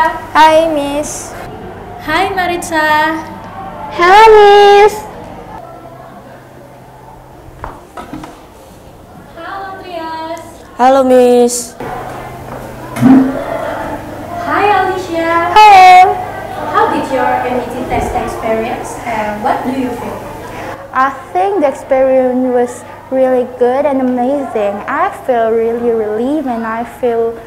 Hi, Miss. Hi, Maritza. Hello, Miss. Halo, Trias. Halo, Miss. Hi, Alicia. Hello. How did your MET test experience and what do you feel? I think the experience was really good and amazing. I feel really relieved and I feel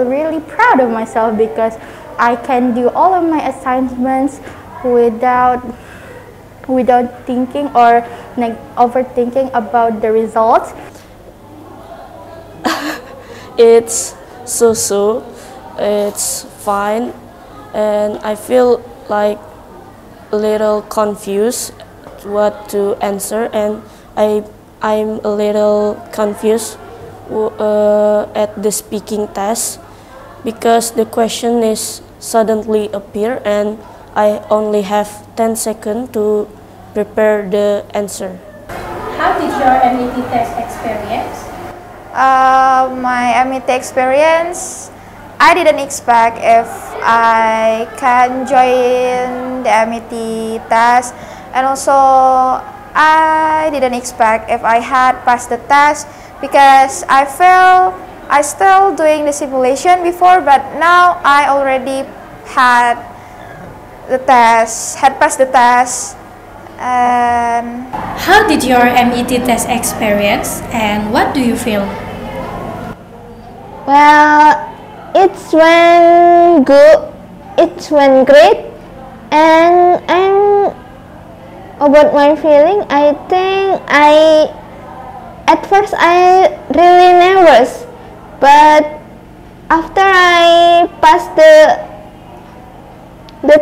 really proud of myself because I can do all of my assignments without thinking or overthinking about the results. It's so. It's fine, and I feel like a little confused what to answer, and I'm a little confused at the speaking test because the question is suddenly appear and I only have 10 seconds to prepare the answer. How did your MET test experience? My MET experience, I didn't expect if I can join the MET test, and also I didn't expect if I had passed the test because I still doing the simulation before, but now I already had passed the test. And How did your MET test experience and what do you feel? Well, it went good. It went great, and about my feeling, I think at first I really nervous, but after I passed the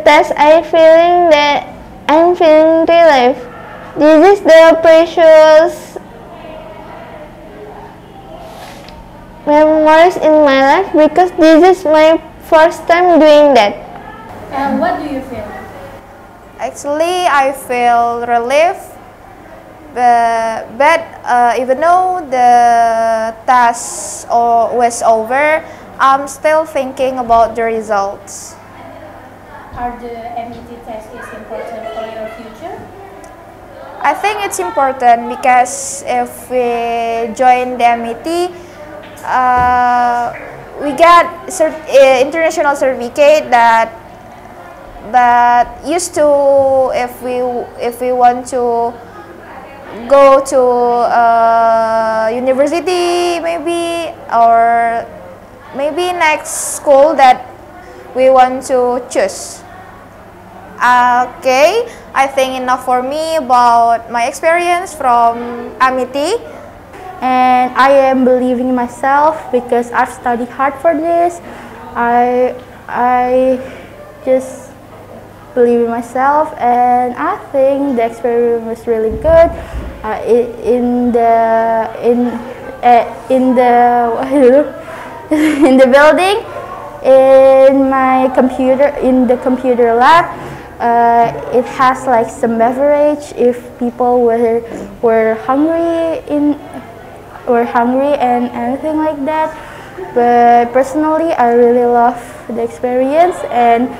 test, I'm feeling relief. This is the precious memories in my life because this is my first time doing that. And what do you feel? actually, I feel relief, but even though the test was over, I'm still thinking about the results. Are the MET test is important for your future? I think it's important because if we join the MET, we get international certificate that used to, if we want to go to university maybe, or maybe next school that we want to choose. Okay, I think enough for me about my experience from MET. And I am believing in myself because I've studied hard for this. I just believe in myself, and I think the experience was really good. In the in the building, in the computer lab, it has like some beverage if people were hungry and anything like that. But personally, I really love the experience, and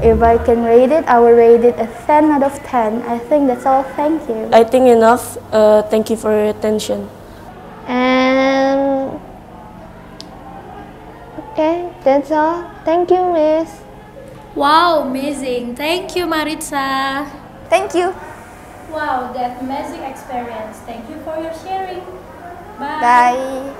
if I can rate it, I will rate it a 10 out of 10. I think that's all. Thank you. I think enough. Thank you for your attention. And okay, that's all. Thank you, Miss. Wow, amazing. Thank you, Maritza. Thank you. Wow, that amazing experience. Thank you for your sharing. Bye. Bye.